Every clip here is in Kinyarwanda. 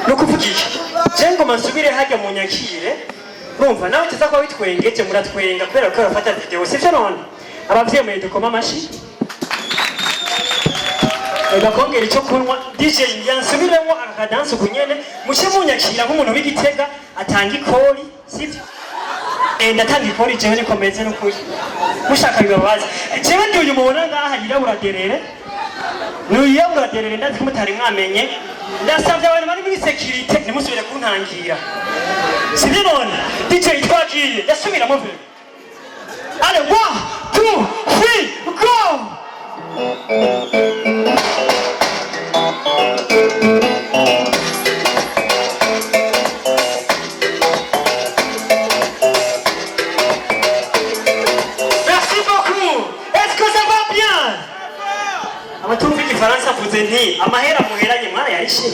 no kuvuga iki je ngo masubire hajya mu nyakire urumva nawe tuza kwa witwengeje muratwenga kubera ko rafata video sivyo none abavyemeye dukoma amashi bakongera icyo kunywa DJ yansubiremo akadanse kunyene mushe munyakira nk'umuntu w'igitega atanga ikori sivyo ndatanga ikori jewe ni komeze no kuri mushaka bibabaza jewe ndi uyu mubona ngaha yirabura derere n'uyirabura derere ndazi ko mutari mwamenye ndasavye abantu bari muri security nimusubire kuntangira sivyo none DJ twagiye yasubiramo vyo allez 1 2 3 go. Merci beaucoup. Est-ce que ça va bien? Abatumva igifaransa vuze nti amahera muheranye mwana yarishe.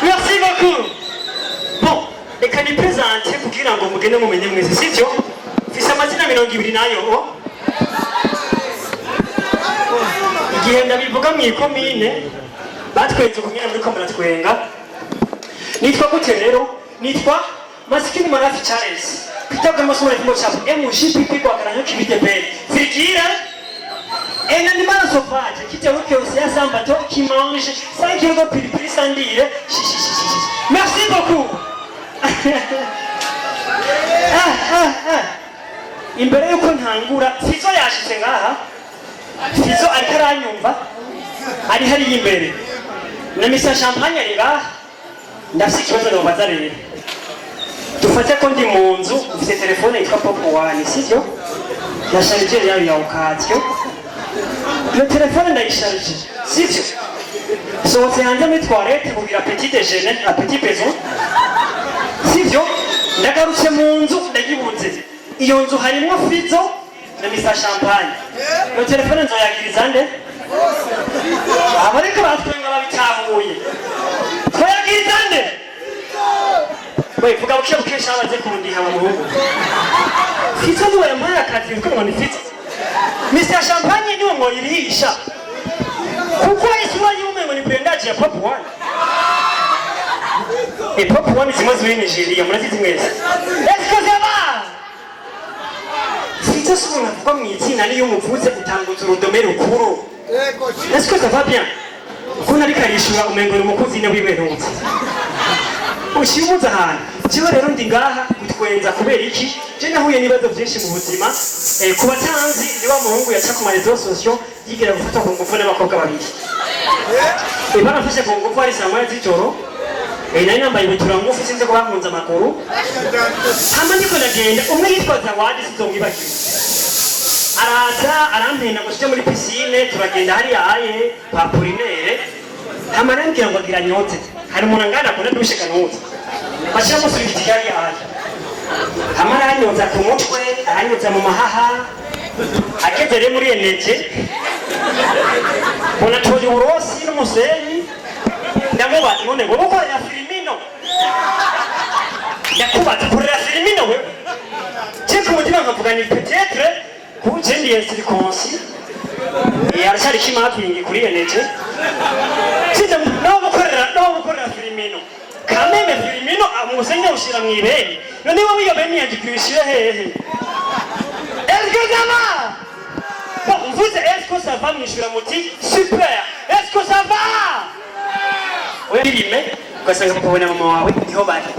Merci beaucoup. Bon, reka ni présente kugira ngo mugende mumenye mwese sivyo? Fise amazina 20 nayo. Igihe ndabivuga mu ikomine batwenze kumenya muri komune twenga nitwa gute rero nitwa Masikini Marafi Charles kitabwe masore kimo chapo MGP kwa karanyo kibite belle frigira un animal sauvage qui te que océan sans bateau qui mange 5 kg pilipili sandire merci beaucoup imbere yuko ntangura Fizzo yashitse ngaha Fizzo aranyumva ari hari imbere na misa champagne riba ndafise ikibazo no bazarire dufate ko ndi mu nzu ufite telefone yitwa Bantu Bwoy sivyo ya charger yayo ya ukatyo iyo telefone ndayisharije sivyo sohotse hanze muri toilette kugira petit déjeuner à petit besoin sivyo ndagarutse mu nzu ndagibuze iyo nzu harimo Fizzo na misa champagne iyo telefone nzoyagiriza nde abariko batwenga babitahuye twoyagiriza nde vuga buke buke shabaze kundiha mu rugo Fizzo niwe yampaye akazi ko ngo Fizzo misa champagne niwe ngo irihisha kuko isura y'umengo ni brendaje ya Bantu Bwoy Bantu Bwoy zimwe ziri Nigeria murazizi mwese est-ce que ça va Fizzo sura vuga mu izina niyo muvuze utanguza urudome rukuru est-ce que ça va bien kuna rikarishura umengo ni umukozi ne wiberutse ushimuza hano cyo rero ndi ngaha gutwenza kubera iki je nahuye nibazo byinshi mu buzima ku batanzi niba muhungu yaca ku marezo sociaux yigira gufata ku ngufu n'abakobwa babiri barafashe ku ngufu ari saa moya z'ijoro nari nambaye ibitura ngufu sinze ko bankunze amakuru hama niko ndagenda umwe yitwaza wadi sizomwibagiwe araza arampenda ngo tujye muri piscine turagenda hariya aye kwa Polinere hama nambwira ngo agira nyote hari umuntu angana akunda dushika nyote bashira musubira ikigari aje hama aranyoza ku mutwe aranyoza mu mahaha ageze rero muri eneje bona toje urosi n'umusenyi ndamubaza none ngo gukorera filmino yakubaza gukorera filmino we je kumutima nkavuga ni peut-être kujendi yesirikonsi arashari kimapingi kuri eneje sinze no gukorera filmino kameme filmino amusenya ushira mwibeni none wowe iyo beni yagikwishyuye hehe est-ce que ça va bon vous est-ce que ça va mwishura muti super est-ce que ça va oya filime ugasanga mukabona mama wawe niho bari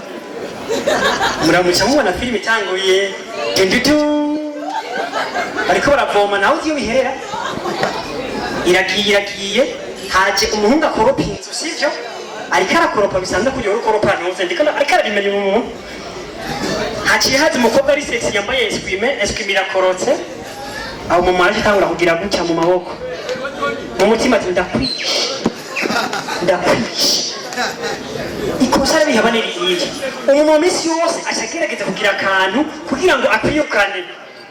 muramuca mubona filime itanguye ariko baravoma nawe ugiye wiherera iragiye haje umuhungu akoropa inzu sivyo ariko arakoropa bisanzwe kugira urukoropa ntuze ndikana ariko arabimenya umuntu haciye haje umukobwa ari sexy yambaye esquime irakorotse aho mu maji tangura kugira gutya mu maboko mu mutima ati ndakwiye ikosa rero yabane riye umuntu misi yose ashagerageza kugira akantu kugira ngo akwiyukane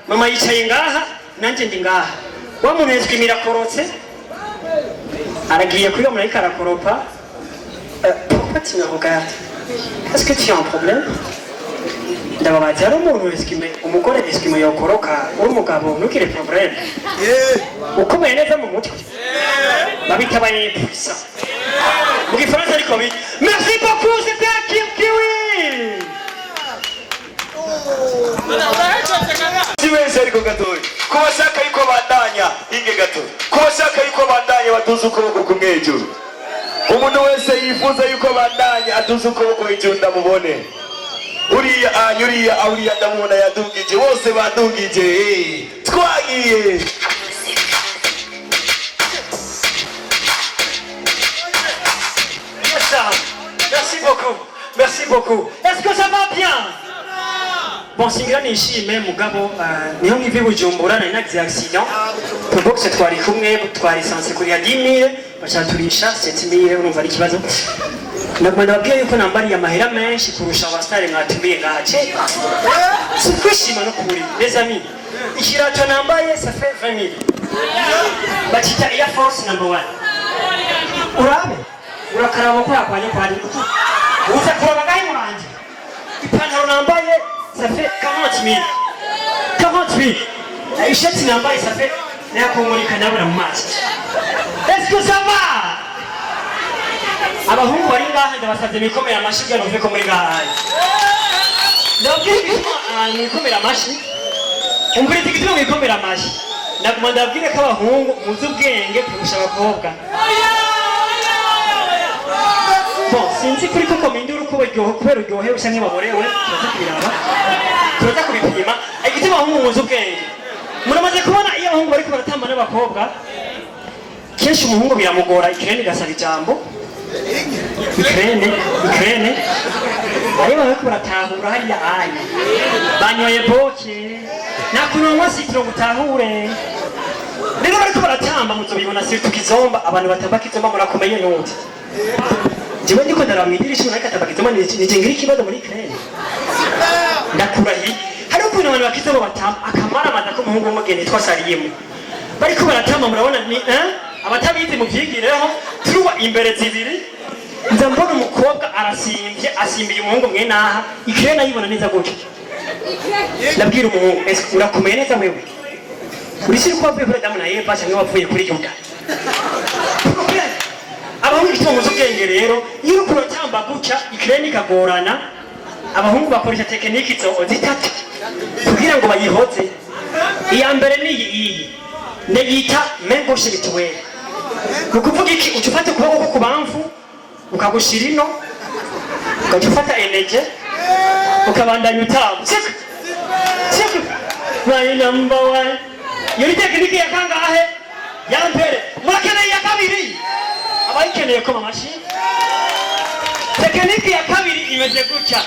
mama yicaye ngaha nanje ndi ngaha wa muntu esquime irakorotse aragiye kuri umuntu ariko arakoropa pourquoi tu me regardes est-ce que tu as un problème ndababaza ari umuntu esquime umugore esquime yokoroka uri umugabo ntukire problème ukomeye neza mu mutwe babita baye puissant mu gifaransa ariko Kiwi. Merci beaucoup, c'était Kiwi. Siwezi ariko gatoyi. Kubashaka yuko bandanya inge gato. Kubashaka yuko bandanya batuze ukuboko kumwe hejuru. Umuntu wese yifuza yuko bandanya atuze ukuboko hejuru ndamubone. Uriya ndamubona yadugije bose badugije. Twagiye. Merci beaucoup. Merci beaucoup. Est-ce que ça va bien? Bon, singira nishime mugabo niho ngive Bujumbura na nagize accident. Probox twari kumwe twari sanse kuri ya 10000 bacaturisha 7000 urumva ari kibazo. Nagomba nabwiye yuko nambari ya mahera menshi kurusha abastari mwatumiye gace. Sikwishima no kuri les amis. Ikirato nambaye ça fait 20000. Bachita Air Force number 1. Urabe? Urakaraba ko yakwanye kwari. Uza kuba gahe mwanje. Ipantaro nambaye ça fait 40 000. 40 000. Ishati nambaye ça fait nakumurika ndabura mu maso. Est-ce que ça va? Abahungu bari ngaha ndabasabye mikomera amashiga no veko muri ngaha. Ndabwira mikomera amashi. Umbure tigitimo mikomera amashi. Naguma ndabwire ko abahungu muzi ubwenge kurusha abakobwa. Bon, sinzi kuri ko komindura uko baryoho kubera uryohe usa nk'ibaborewe turaza kubipima igituma abahungu muzi ubwenge muramaze kubona iyo abahungu bariko baratamba n'abakobwa kenshi umuhungu biramugora ikirene gasaba ijambo ikirene ariyo bariko baratahura hariya aya banyoye boke nakunonwa sitiro gutahure rero bariko baratamba muzobibona sirtu kizomba abantu batamba kizomba murakomeye n'uti Jiwe ndiko ndaramwidirisha umuntu akatabakizoma nijengira ikibazo muri krene. Ndakurahi. Hari ukuntu abantu bakizoma batama akamara madako muhungu w'umugeni twasariyemo. Bariko baratama murabona ni abatabizi mu vyigireho turuwa imbere zibiri. Nza mbona umukobwa asimbiye umuhungu mwe naha ikrene ayibona neza gutyo. Nabwira umuhungu urakomeye neza wewe. Urishira ko wavuye kuri Adamu na Eva cyangwa wavuye kuri Yuda. Abahungu kitwa ubwenge rero iyo uko batamba guca ikireni kagorana abahungu bakoresha tekiniki zitatu kugira ngo bayihoze iya mbere ni iyi ndayita mengoshe bitwere ukuvuga iki ucufata kuboko ku bamfu ukagushira ino ukacufata energy ukabandanya utamba check my number 1 yuri tekiniki ya kangahe ya mbere murakeneye ya kabiri abayikeneye ko mamashi tekiniki ya kabiri imeze gutya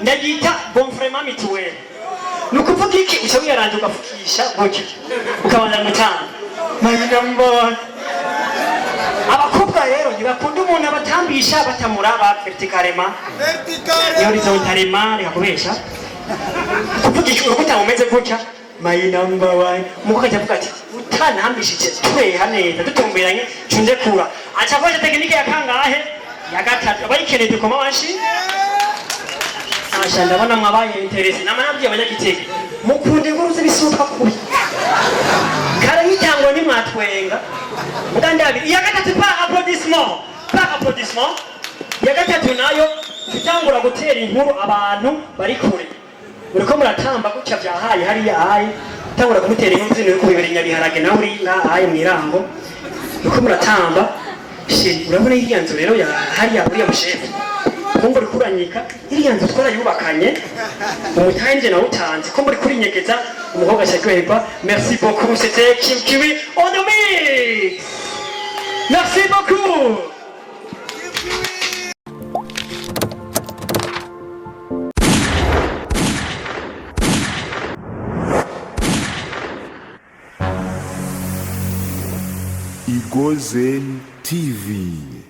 ndagita bonfrema mituwele nukuvuga iki ushawiye aranje ugafukisha gutya ukabanda mutanga mayinamba abakobwa rero ntibakunda umuntu abatambisha batamuraba verticalema horizontalema rekakubesha kuvuga iki urukuta umeze gutya mayinamba 1 muko kajavuga ati utanambishije tweha neza dutumberanye cunje kura achakoje tekinike ya kangahe ya gatatu abayikeneye ko mawashi asha ndabona mwabaye interesse namanabye abanyagitege mukunde inkuru zibisuka kuri karayitangwa ni mwatwenga mugandabi ya gatatu pa applaudissement ya gatatu nayo tutangura gutera inkuru abantu bari kure uriko muratamba gutya byahaye hariya aye tangura kumutera inkuru zino yo kubiberenya biharage nawe uri aye mwirango uriko muratamba urabona iriya nzu rero ya hariya uriya mushefu kumva uri kuranyika iriya nzu twarayubakanye umutanje nawe utanze ko muri kurinyegeza umukobwa ashakirwa merci beaucoup c'était Kiwi on the mix merci beaucoup Igozen TV.